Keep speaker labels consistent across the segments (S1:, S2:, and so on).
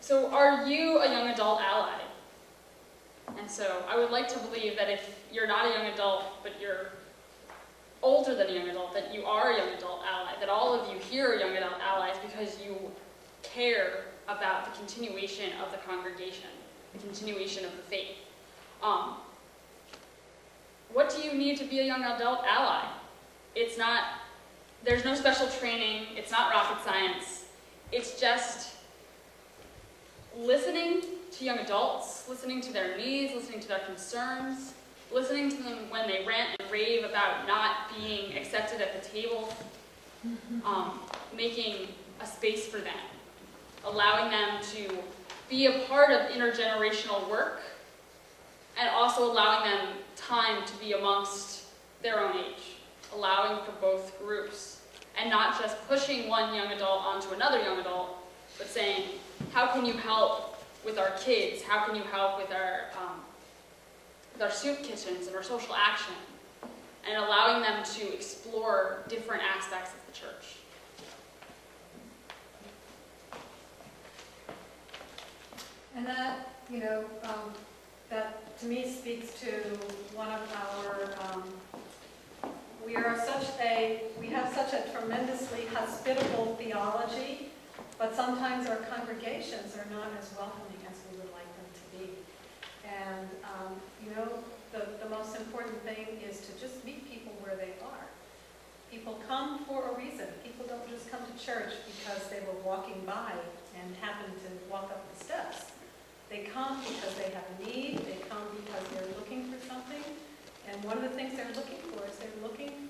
S1: So are you a young adult ally? And so I would like to believe that if you're not a young adult, but you're older than a young adult, that you are a young adult ally, that all of you here are young adult allies because you care about the continuation of the congregation, the continuation of the faith. What do you need to be a young adult ally? It's not, there's no special training, it's not rocket science, it's just listening to young adults, listening to their needs, listening to their concerns, listening to them when they rant and rave about not being accepted at the table, making a space for them, allowing them to be a part of intergenerational work, and also allowing them time to be amongst their own age, allowing for both groups, and not just pushing one young adult onto another young adult, but saying, how can you help with our kids? How can you help with our soup kitchens and our social action? And allowing them to explore different aspects of the church.
S2: And that, that to me speaks to one of our, we have such a tremendously hospitable theology, but sometimes our congregations are not as welcoming as we would like them to be. And, the most important thing is to just meet people where they are. People come for a reason. People don't just come to church because they were walking by and happened to walk up the steps. They come because they have a need. They come because they're looking for something. And one of the things they're looking for is they're looking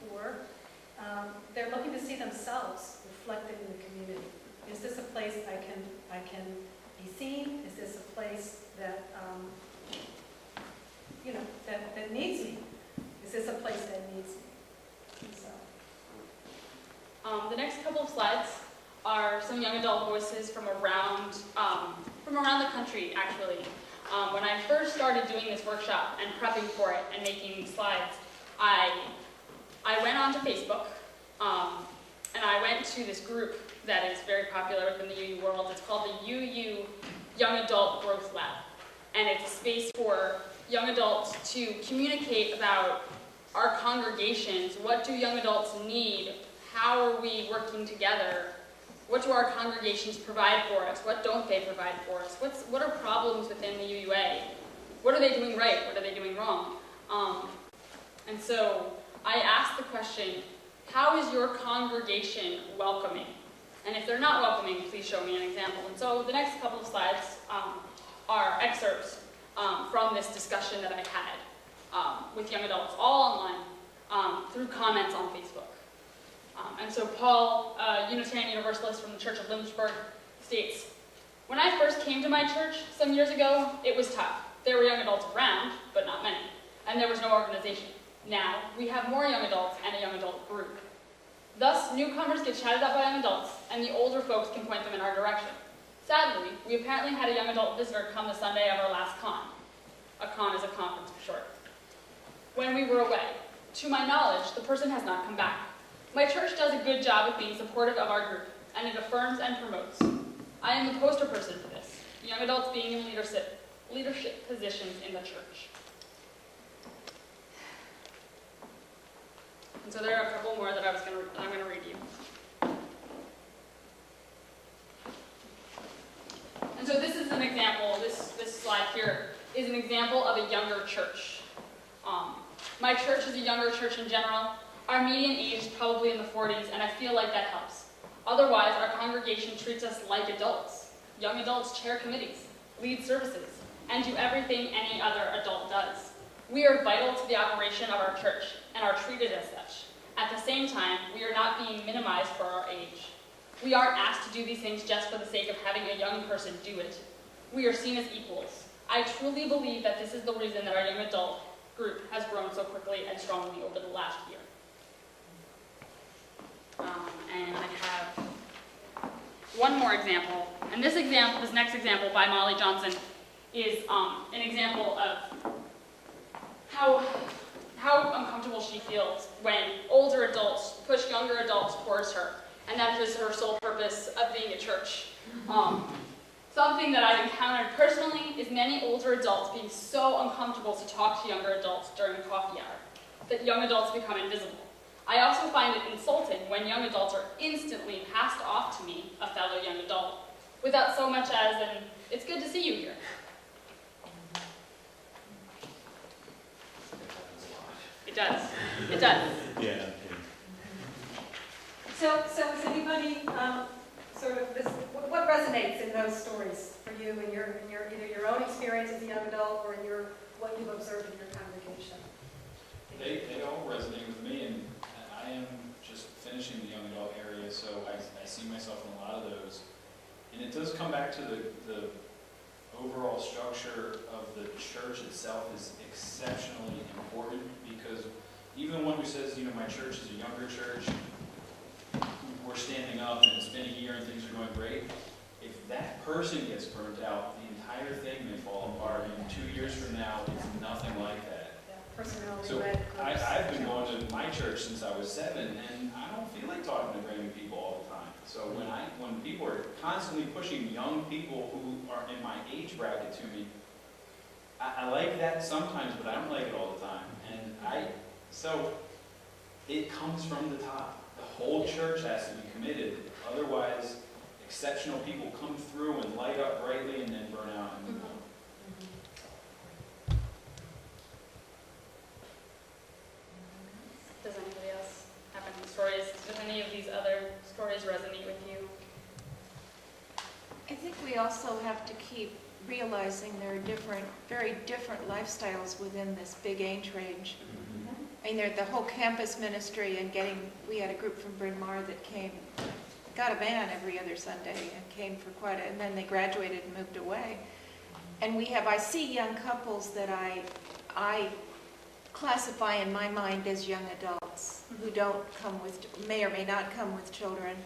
S2: to see themselves reflected in the community. Is this a place I can be seen? Is this a place that that needs me? Is this a place that needs me? And so,
S1: the next couple of slides are some young adult voices from around the country, actually. When I first started doing this workshop and prepping for it and making these slides, I went onto Facebook, and I went to this group that is very popular within the UU world. It's called the UU Young Adult Growth Lab. And it's a space for young adults to communicate about our congregations. What do young adults need? How are we working together? What do our congregations provide for us? What don't they provide for us? What are problems within the UUA? What are they doing right? What are they doing wrong? And so I asked the question, how is your congregation welcoming? And if they're not welcoming, please show me an example. And so the next couple of slides are excerpts from this discussion that I had with young adults, all online, through comments on Facebook. And so Paul, a Unitarian Universalist from the Church of Lynchburg, states, when I first came to my church some years ago, it was tough. There were young adults around, but not many, and there was no organization. Now, we have more young adults and a young adult group. Thus, newcomers get chatted up by young adults, and the older folks can point them in our direction. Sadly, we apparently had a young adult visitor come the Sunday of our last con. A con is a conference for short. When we were away. To my knowledge, the person has not come back. My church does a good job of being supportive of our group, and it affirms and promotes. I am the poster person for this, young adults being in leadership positions in the church. And so there are a couple more that I'm going to read you. And so this is an example, this slide here is an example of a younger church. My church is a younger church in general. Our median age is probably in the 40s, and I feel like that helps. Otherwise, our congregation treats us like adults. Young adults chair committees, lead services, and do everything any other adult does. We are vital to the operation of our church, and are treated as such. At the same time, we are not being minimized for our age. We aren't asked to do these things just for the sake of having a young person do it. We are seen as equals. I truly believe that this is the reason that our young adult group has grown so quickly and strongly over the last year. And I have one more example. And this next example by Molly Johnson is an example of how uncomfortable she feels when older adults push younger adults towards her. And that is her sole purpose purpose of being a church. Something that I've encountered personally is many older adults being so uncomfortable to talk to younger adults during coffee hour that young adults become invisible. I also find it insulting when young adults are instantly passed off to me, a fellow young adult, without so much as an, "It's good to see you here." It does. It does.
S3: Yeah.
S2: So is anybody sort of this? What resonates in those stories for you in your either your own experience as a young adult or in what you've observed in your congregation?
S4: They all resonate with me, and I am just finishing the young adult area, so I see myself in a lot of those. And it does come back to the overall structure of the church itself is exceptionally important, because even one who says, you know, my church is a younger church, we're standing up and it's been a year and things are going great, if that person gets burnt out, the entire thing may fall apart, and 2 years from now, it's nothing like that. So I've been going to my church since I was 7, and I don't feel like talking to brand new people all the time. So when people are constantly pushing young people who are in my age bracket to me, I like that sometimes, but I don't like it all the time. And so it comes from the top. The whole church has to be committed. Otherwise, exceptional people come through and light up brightly and then burn out and move on.
S1: Does anybody else have any stories? Does any of these other stories resonate with you?
S5: I think we also have to keep realizing there are very different lifestyles within this big age range. I mean, the whole campus ministry and we had a group from Bryn Mawr that got a van every other Sunday and came for and then they graduated and moved away. And I see young couples that I classify in my mind as young adults who may or may not come with children.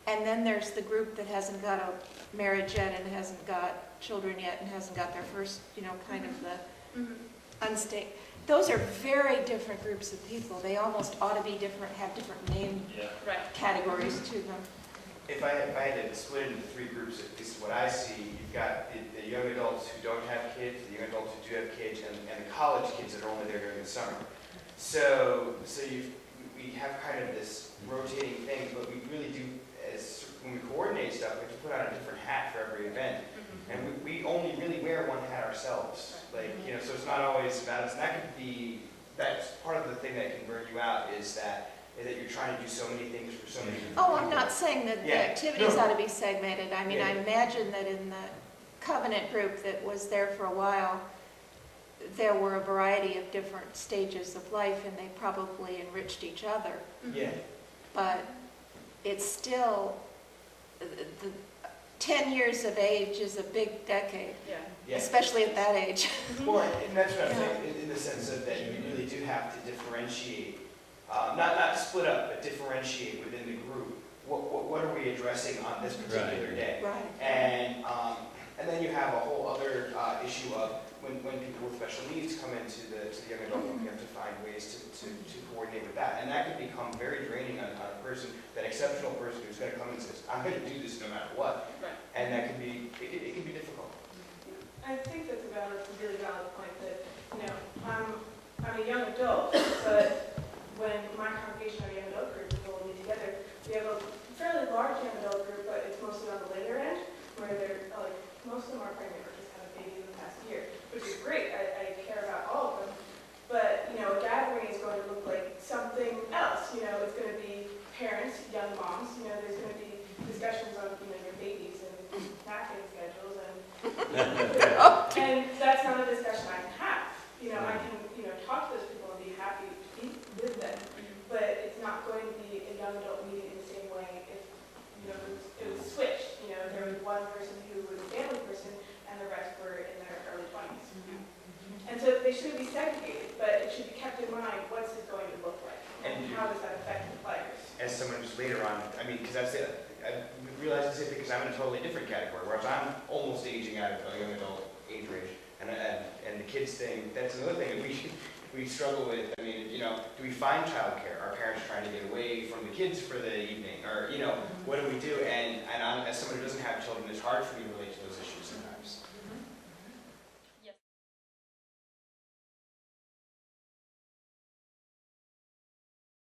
S5: And then there's the group that hasn't got a marriage yet and hasn't got children yet and hasn't got their first, kind of the unstable. Those are very different groups of people. They almost ought to be different, have different name categories to them.
S6: If I had to split into 3 groups, at least what I see, you've got the young adults who don't have kids, the young adults who do have kids, and the college kids that are only there during the summer. So we have kind of this rotating thing, but we really do, when we coordinate stuff, we have to put on a different hat for every event. And we only really wear one hat ourselves. So it's not always about us. And that's part of the thing that can burn you out is that you're trying to do so many things for so many different people.
S5: I'm not saying that the activities ought to be segmented. I mean, I imagine that in the Covenant group that was there for a while, there were a variety of different stages of life, and they probably enriched each other.
S6: Yeah.
S5: But it's still, the 10 years of age is a big decade, especially at that age.
S6: Well, and that's what I'm saying, in the sense of that you really do have to differentiate, not split up, but differentiate within the group. What are we addressing on this particular day?
S5: Right.
S6: And then you have a whole other issue of when people with special needs come into the young adult group, you have to find ways to coordinate with that. And that can become very draining on a person, that exceptional person who's going to come and says, I'm going to do this no matter what.
S1: Right.
S6: And that can be, it can be difficult.
S7: I think that's a really valid point that, I'm a young adult, but when my congregation, our young adult group, will meet together, we have a fairly large young adult group, but it's mostly on the later end, where they're, most of them are pregnant or just had a baby in the past year, which is great. I care about all of them. But, a gathering is going to look like something else. It's going to be parents, young moms. There's going to be discussions on, your babies and napping schedules. And that's not a discussion I can have. I can, talk to those people and be happy to be with them. But it's not going to be a young adult meeting in the same way if, it was switched. There was one person who was a family person and the rest were in their early 20s. And so they shouldn't be segregated, but it should be kept in mind, what's it going to look like? And how does that affect the players?
S6: As someone who's later on, because that's it, I realized the same thing because I'm in a totally different category, whereas I'm almost aging out of a young adult age range. And the kids thing, that's another thing. we struggle with, I mean, you know, do we find childcare? Are parents trying to get away from the kids for the evening? Or, you know, what do we do? And I'm, as someone who doesn't have children, it's hard for me to relate to those issues sometimes.